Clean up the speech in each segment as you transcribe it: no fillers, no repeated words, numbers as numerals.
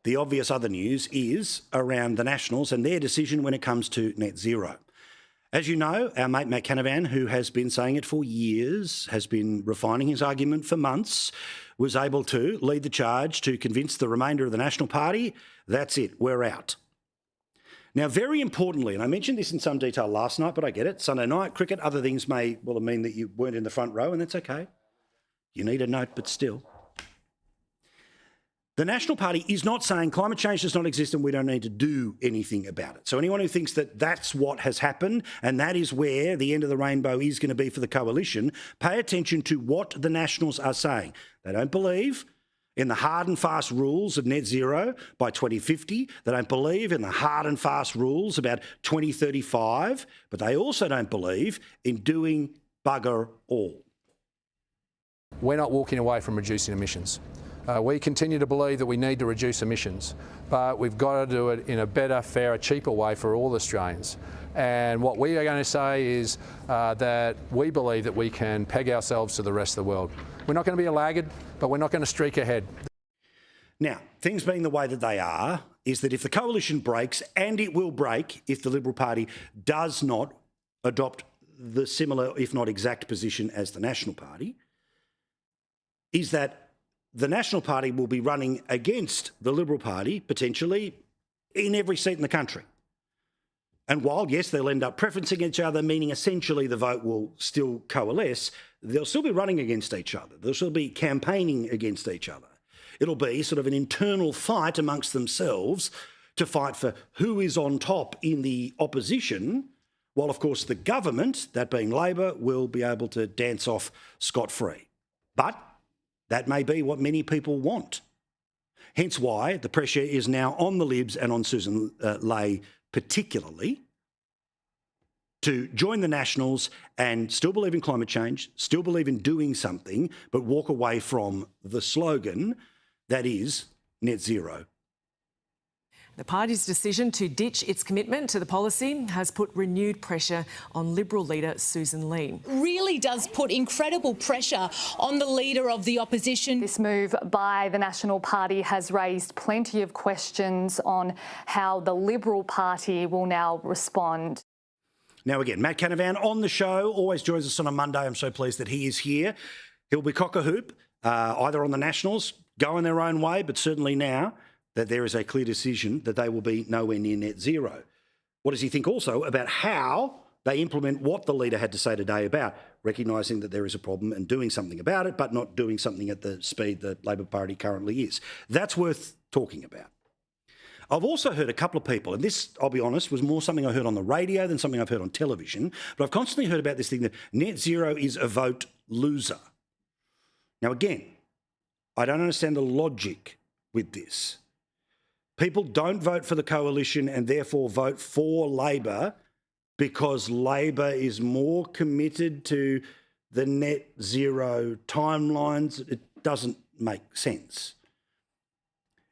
the obvious other news is around the Nationals and their decision when it comes to net zero. As you know, our mate Matt Canavan, who has been saying it for years, has been refining his argument for months, was able to lead the charge to convince the remainder of the National Party, that's it, we're out. Now, very importantly, and I mentioned this in some detail last night, but I get it, Sunday night, cricket, other things may well mean that you weren't in the front row, and that's okay. You need a note, but still. The National Party is not saying climate change does not exist and we don't need to do anything about it. So anyone who thinks that that's what has happened and that is where the end of the rainbow is going to be for the coalition, pay attention to what the Nationals are saying. They don't believe in the hard and fast rules of net zero by 2050. They don't believe in the hard and fast rules about 2035, but they also don't believe in doing bugger all. We're not walking away from reducing emissions. We continue to believe that we need to reduce emissions, but we've got to do it in a better, fairer, cheaper way for all Australians. And what we are going to say is that we believe that we can peg ourselves to the rest of the world. We're not going to be a laggard, but we're not going to streak ahead. Now, things being the way that they are, is that if the coalition breaks, and it will break if the Liberal Party does not adopt the similar, if not exact, position as the National Party, is that the National Party will be running against the Liberal Party, potentially, in every seat in the country. And while, yes, they'll end up preferencing each other, meaning essentially the vote will still coalesce, they'll still be running against each other. They'll still be campaigning against each other. It'll be sort of an internal fight amongst themselves to fight for who is on top in the opposition, while, of course, the government, that being Labor, will be able to dance off scot-free. But that may be what many people want. Hence why the pressure is now on the Libs and on Susan Ley particularly to join the Nationals and still believe in climate change, still believe in doing something, but walk away from the slogan that is net zero. The party's decision to ditch its commitment to the policy has put renewed pressure on Liberal leader Susan Ley. Really does put incredible pressure on the leader of the opposition. This move by the National Party has raised plenty of questions on how the Liberal Party will now respond. Now again, Matt Canavan on the show, always joins us on a Monday. I'm so pleased that he is here. He'll be cock-a-hoop, either on the Nationals, going their own way, but certainly now that there is a clear decision that they will be nowhere near net zero. What does he think also about how they implement what the leader had to say today about recognising that there is a problem and doing something about it, but not doing something at the speed the Labor Party currently is? That's worth talking about. I've also heard a couple of people, and this, I'll be honest, was more something I heard on the radio than something I've heard on television, but I've constantly heard about this thing that net zero is a vote loser. Now again, I don't understand the logic with this. People don't vote for the coalition and therefore vote for Labor because Labor is more committed to the net zero timelines. It doesn't make sense.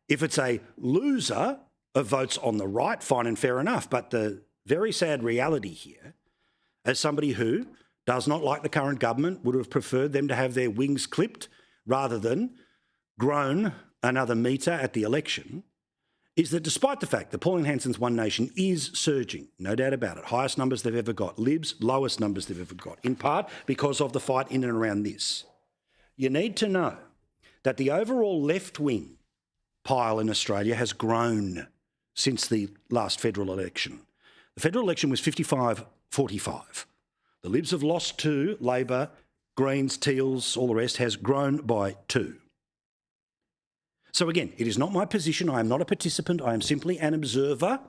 If it's a loser of votes on the right, fine and fair enough. But the very sad reality here, as somebody who does not like the current government, would have preferred them to have their wings clipped rather than grown another metre at the election, is that despite the fact that Pauline Hanson's One Nation is surging, no doubt about it, highest numbers they've ever got, Libs, lowest numbers they've ever got, in part because of the fight in and around this. You need to know that the overall left-wing pile in Australia has grown since the last federal election. The federal election was 55-45. The Libs have lost 2, Labor, Greens, Teals, all the rest has grown by 2. So again, it is not my position. I am not a participant. I am simply an observer,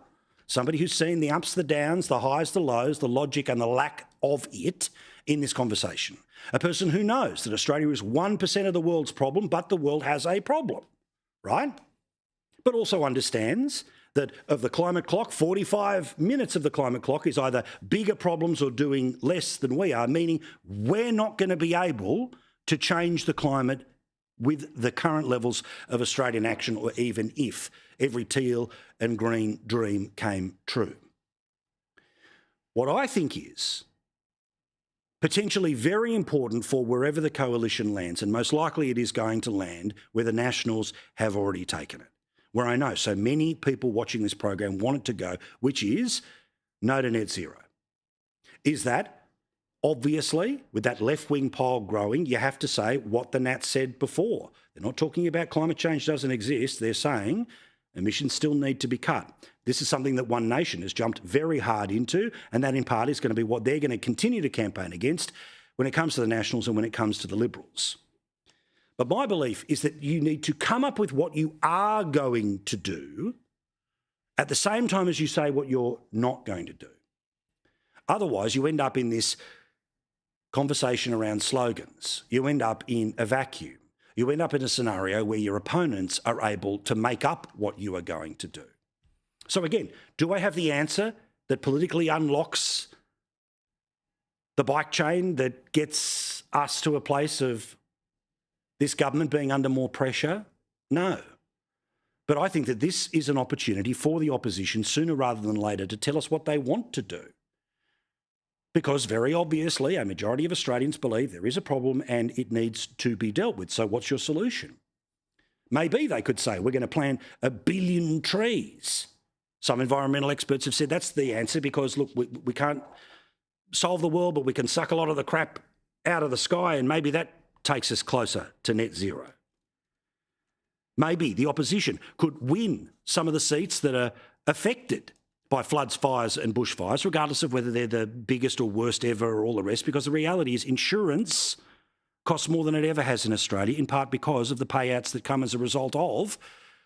somebody who's seen the ups, the downs, the highs, the lows, the logic and the lack of it in this conversation. A person who knows that Australia is 1% of the world's problem, but the world has a problem, right? But also understands that of the climate clock, 45 minutes of the climate clock is either bigger problems or doing less than we are, meaning we're not going to be able to change the climate with the current levels of Australian action, or even if every teal and green dream came true. What I think is potentially very important for wherever the coalition lands, and most likely it is going to land where the Nationals have already taken it, where I know so many people watching this program want it to go, which is no to net zero. Is that, obviously, with that left-wing pile growing, you have to say what the Nats said before. They're not talking about climate change doesn't exist. They're saying emissions still need to be cut. This is something that One Nation has jumped very hard into, and that in part is going to be what they're going to continue to campaign against when it comes to the Nationals and when it comes to the Liberals. But my belief is that you need to come up with what you are going to do at the same time as you say what you're not going to do. Otherwise, you end up in this conversation around slogans. You end up in a vacuum. You end up in a scenario where your opponents are able to make up what you are going to do. So again, do I have the answer that politically unlocks the bike chain that gets us to a place of this government being under more pressure? No. But I think that this is an opportunity for the opposition sooner rather than later to tell us what they want to do. Because very obviously a majority of Australians believe there is a problem and it needs to be dealt with. So what's your solution? Maybe they could say we're going to plant 1 billion trees. Some environmental experts have said that's the answer because, look, we can't solve the world, but we can suck a lot of the crap out of the sky and maybe that takes us closer to net zero. Maybe the opposition could win some of the seats that are affected by floods, fires and bushfires, regardless of whether they're the biggest or worst ever or all the rest, because the reality is insurance costs more than it ever has in Australia, in part because of the payouts that come as a result of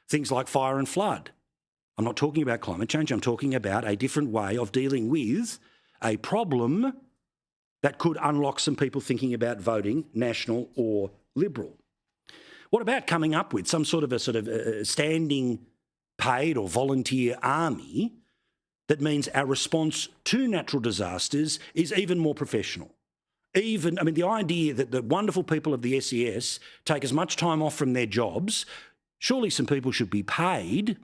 things like fire and flood. I'm not talking about climate change. I'm talking about a different way of dealing with a problem that could unlock some people thinking about voting National or Liberal. What about coming up with some sort of a standing paid or volunteer army that means our response to natural disasters is even more professional? The idea that the wonderful people of the SES take as much time off from their jobs, surely some people should be paid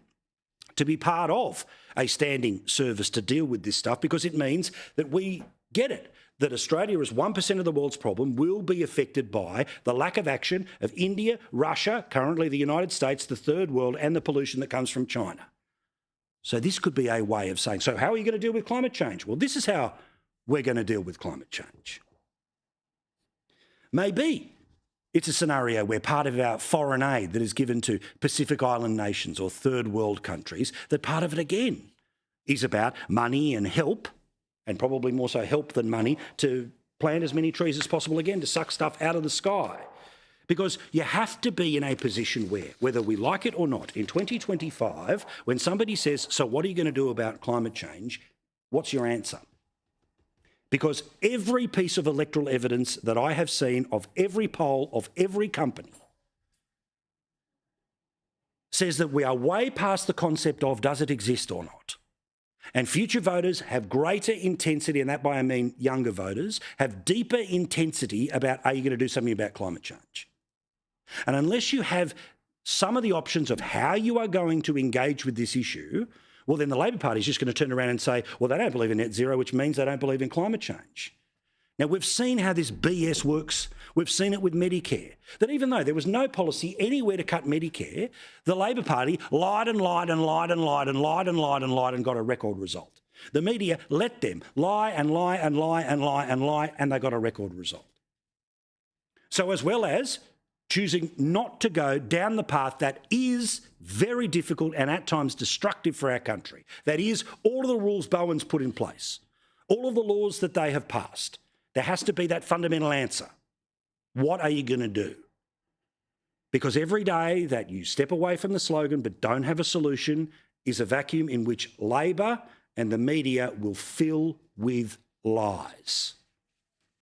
to be part of a standing service to deal with this stuff, because it means that we get it, that Australia as 1% of the world's problem will be affected by the lack of action of India, Russia, currently the United States, the third world, and the pollution that comes from China. So this could be a way of saying, so how are you going to deal with climate change? Well, this is how we're going to deal with climate change. Maybe it's a scenario where part of our foreign aid that is given to Pacific Island nations or third world countries, that part of it again is about money and help, and probably more so help than money, to plant as many trees as possible, again, to suck stuff out of the sky. Because you have to be in a position where, whether we like it or not, in 2025, when somebody says, so what are you going to do about climate change, what's your answer? Because every piece of electoral evidence that I have seen of every poll of every company says that we are way past the concept of does it exist or not. And future voters have greater intensity, and that by I mean younger voters, have deeper intensity about are you going to do something about climate change? And unless you have some of the options of how you are going to engage with this issue, well, then the Labor Party is just going to turn around and say, well, they don't believe in net zero, which means they don't believe in climate change. Now, we've seen how this BS works. We've seen it with Medicare, that even though there was no policy anywhere to cut Medicare, the Labor Party lied and lied and lied and lied and lied and lied and lied and got a record result. The media let them lie and lie and lie and lie and lie, and they got a record result. So as well as choosing not to go down the path that is very difficult and at times destructive for our country, that is all of the rules Bowen's put in place, all of the laws that they have passed, there has to be that fundamental answer. What are you going to do? Because every day that you step away from the slogan but don't have a solution is a vacuum in which Labor and the media will fill with lies.